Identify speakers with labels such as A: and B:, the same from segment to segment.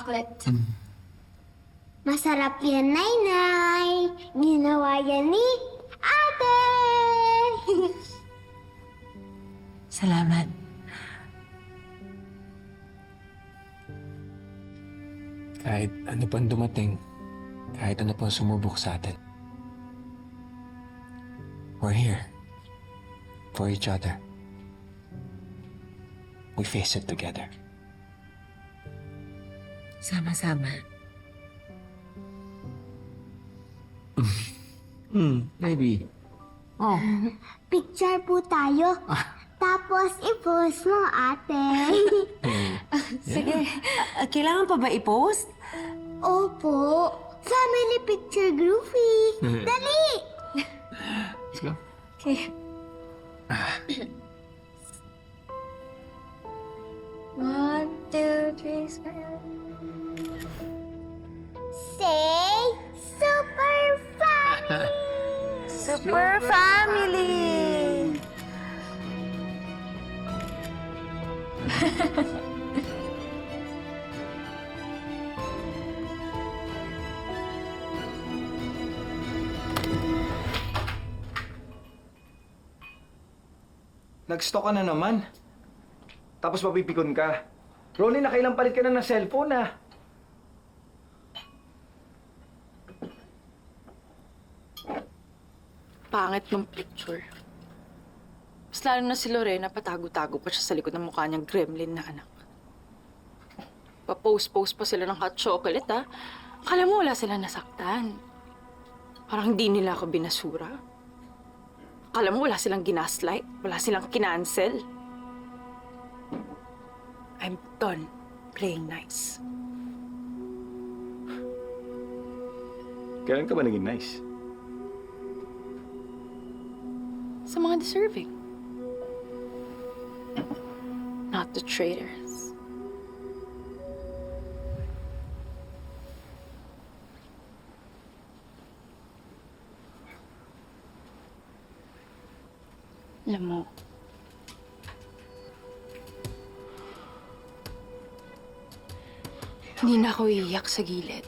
A: chocolate.
B: Masarap yan, Nainay. Ginawa yan ni Ate.
C: Salamat.
D: Kahit ano pang dumating, kahit ano pang sumubok sa atin, we're here for each other. We face it together.
C: Sama-sama.
D: Maybe.
C: Oh,
B: Picture po tayo. Tapos i-post mo, Ate.
C: sige. Kailangan pa ba i-post?
B: Opo. Family picture groupie. Dali!
D: Let's go.
C: Okay.
A: One, two, three, smile.
B: Say, super family!
C: Super family!
E: Nag-stock ka na naman. Tapos mapipikon ka. Ronnie, nakailang palit ka na ng cellphone ah.
F: Pangit ng picture. Mas lalo na si Lorena, patago-tago pa siya sa likod ng mukha niyang gremlin na anak. Pa-post-post pa sila ng hot chocolate, ha? Akala mo wala sila nasaktan. Parang hindi nila ako binasura. Akala mo wala silang ginaslight, wala silang kinancel. I'm done playing nice.
E: Kailan ka ba naging nice?
F: Sa mga deserving. Not the traitors. Alam mo, hindi na ako iiyak sa gilid.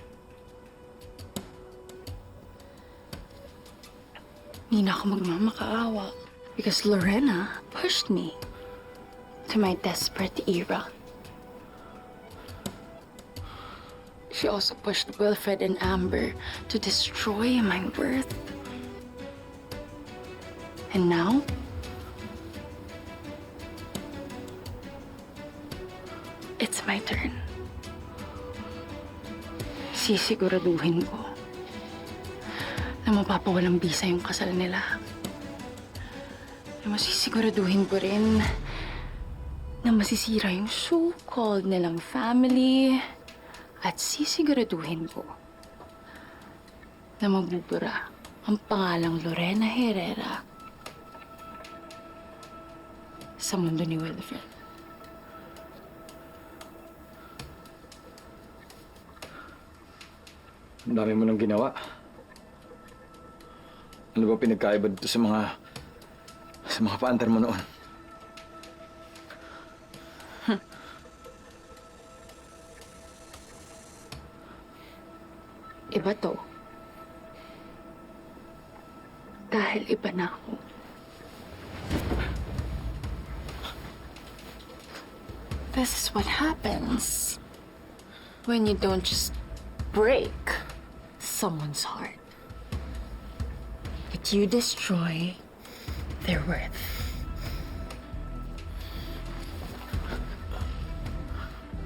F: Hindi na ako magmamakaawa because Lorena pushed me to my desperate era. She also pushed Wilfred and Amber to destroy my worth. And now, it's my turn. Sisiguraduhin ko na mapapawalang bisa yung kasal nila. Na masisiguraduhin ko rin na masisira yung so-called nilang family at sisiguraduhin ko na mabubura ang pangalang Lorena Herrera sa mundo ni Wilfred.
E: Ang dami mo nang ginawa. Ano ba pinagkaiba dito sa mga paantar mo noon?
F: Iba to. Dahil iba na ako. This is what happens when you don't just break someone's heart, but you destroy their worth.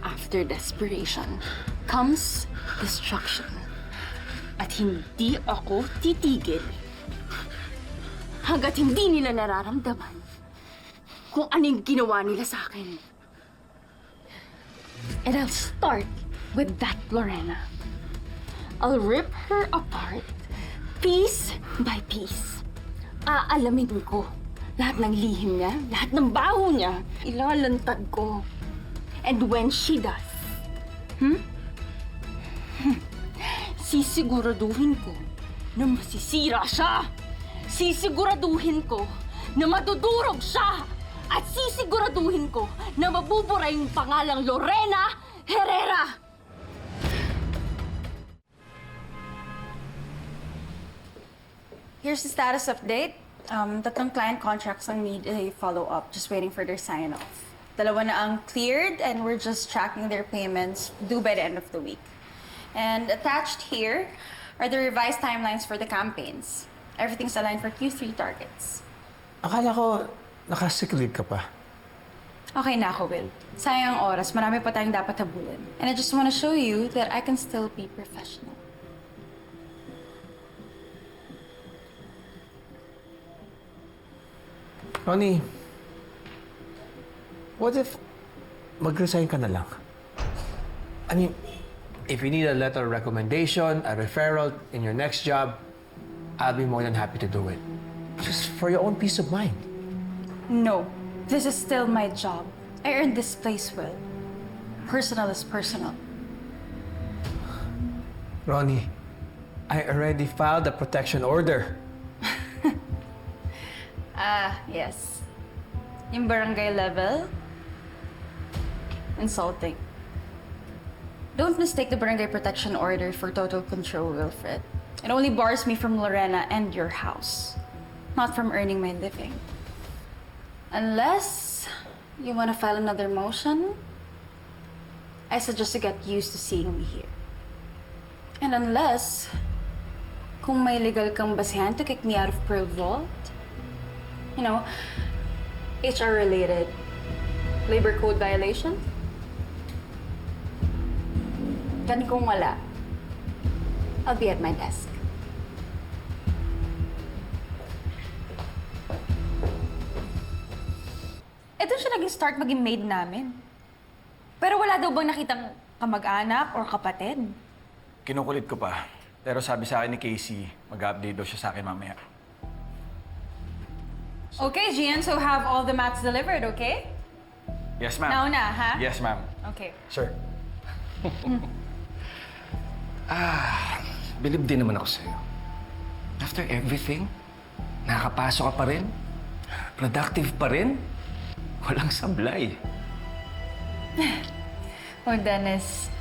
F: After desperation comes destruction. At hindi ako titigil hanggat hindi nila nararamdaman kung anong ginawa nila sa akin. And I'll start with that Lorena. I'll rip her apart, piece by piece. Aalamin ko lahat ng lihim niya, lahat ng baho niya. Ilalantad ko. And when she does, sisiguraduhin ko na masisira siya. Sisiguraduhin ko na madudurog siya. At sisiguraduhin ko na mabubura yung pangalang Lorena Herrera. Here's the status update. Tatlong client contracts ang need a follow-up. Just waiting for their sign-off. Dalawa na ang cleared and we're just tracking their payments due by the end of the week. And attached here are the revised timelines for the campaigns. Everything's aligned for Q3 targets.
D: Akala ko naka-sick leave ka pa.
F: Okay na ako, Will. Sayang ang oras. Marami pa tayong dapat habulin. And I just want to show you that I can still be professional.
D: Ronnie, what if mag-resign ka na lang? I mean, if you need a letter of recommendation, a referral in your next job, I'll be more than happy to do it. Just for your own peace of mind.
F: No, this is still my job. I earned this place, Will. Personal is personal.
D: Ronnie, I already filed a protection order.
F: Yes. Yung barangay level, insulting. Don't mistake the barangay protection order for total control, Wilfred. It only bars me from Lorena and your house, not from earning my living. Unless you want to file another motion, I suggest you get used to seeing me here. And unless, kung may legal kang basihan to kick me out of Pearl Vault, you know, HR-related labor code violation, then kung wala, I'll be at my desk. Ito siya naging start maging maid namin. Pero wala daw bang nakitang kamag-anak or kapatid?
E: Kinukulit ko pa. Pero sabi sa akin ni Casey, mag-update daw siya sa akin mamaya.
F: Okay, Gian, so have all the mats delivered, okay?
E: Yes, ma'am.
F: Now na, ha?
E: Yes, ma'am.
F: Okay.
E: Sir.
G: Bilib din naman ako sa'yo. After everything, nakakapasok ka pa rin, productive pa rin, walang sablay.
F: Oh, Dennis,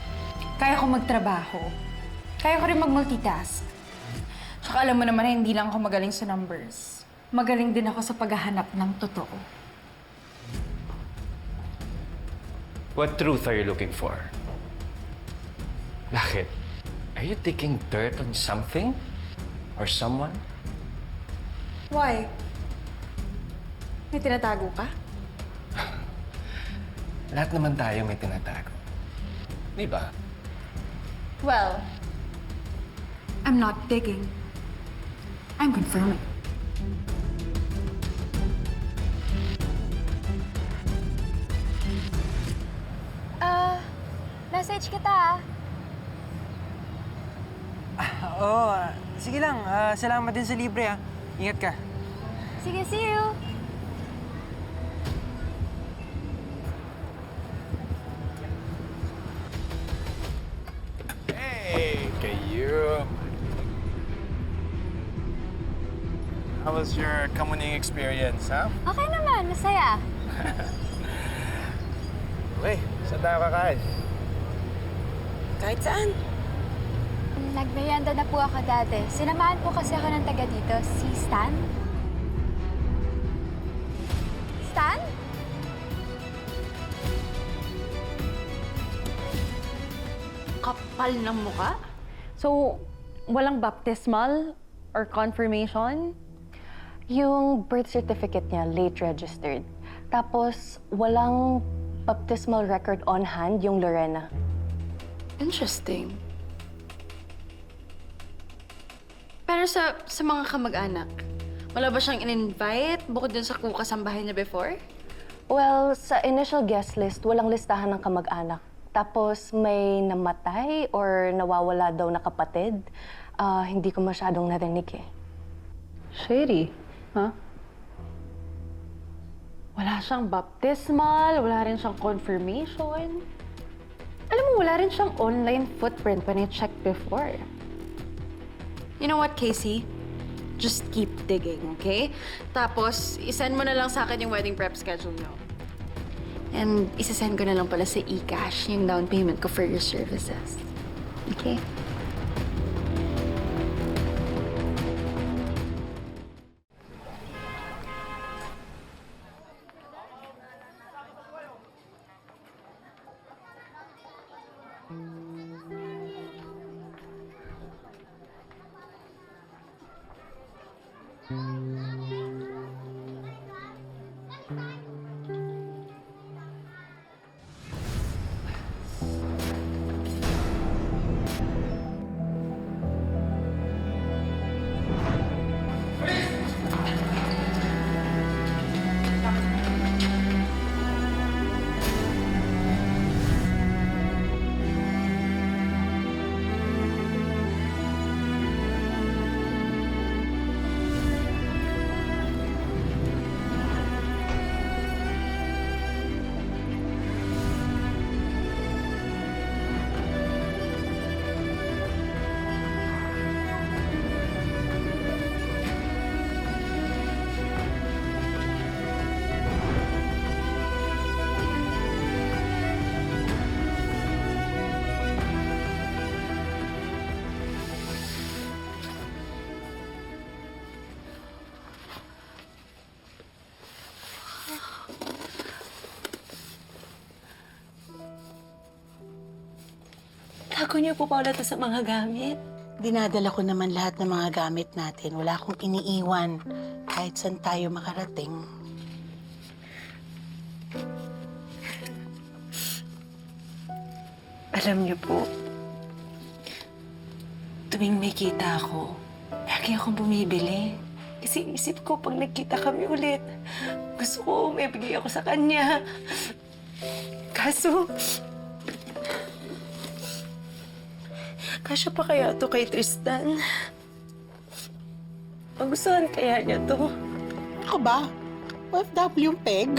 F: kaya ko magtrabaho. Kaya ko rin mag-multitask. Tsaka alam mo naman na hindi lang ako magaling sa numbers. Magaling din ako sa paghahanap ng totoo.
G: What truth are you looking for? Bakit? Are you taking dirt on something? Or someone?
F: Why? May tinatago ka?
G: Lahat naman tayo may tinatago. Di ba?
F: Well, I'm not digging. I'm confirming.
A: Message kita.
H: Oo, sige lang. Salamat din sa libre, ah. Ingat ka.
A: Sige, see you.
D: Hey, kayo. How was your kamuning experience, ha?
A: Okay naman, masaya.
D: Okay, saan tayo kakain?
C: Kahit saan.
A: Nagmerienda na po ako dati. Sinamahan po kasi ako ng taga dito, si Stan. Stan?
F: Kapal ng muka? So, walang baptismal or confirmation?
I: Yung birth certificate niya, late registered. Tapos, walang baptismal record on hand yung Lorena.
F: Interesting. Pero sa mga kamag-anak, wala ba siyang in-invite bukod dun sa kukasambahay niya before?
I: Well, sa initial guest list, walang listahan ng kamag-anak. Tapos, may namatay or nawawala daw na kapatid. Hindi ko masyadong narinig eh.
F: Shady, huh? Wala siyang baptismal, wala rin siyang confirmation. Alam mo, wala rin siyang online footprint when I checked before. You know what, Casey? Just keep digging, okay? Tapos, isend mo na lang sa akin yung wedding prep schedule niyo. And isasend ko na lang pala sa eCash yung down payment ko for your services. Okay?
C: Tago niyo po pa ulit sa mga gamit.
J: Dinadala ko naman lahat ng mga gamit natin. Wala akong iniiwan kahit saan tayo makarating.
C: Alam niyo po, tuwing may kita ako, lagi akong bumibili. Kasi isip ko, pag nagkita kami ulit, gusto ko may bigay ako sa kanya. Kaso pa kaya to kay Tristan? Magustuhan kaya niya to?
J: Ako ba? OFW yung peg?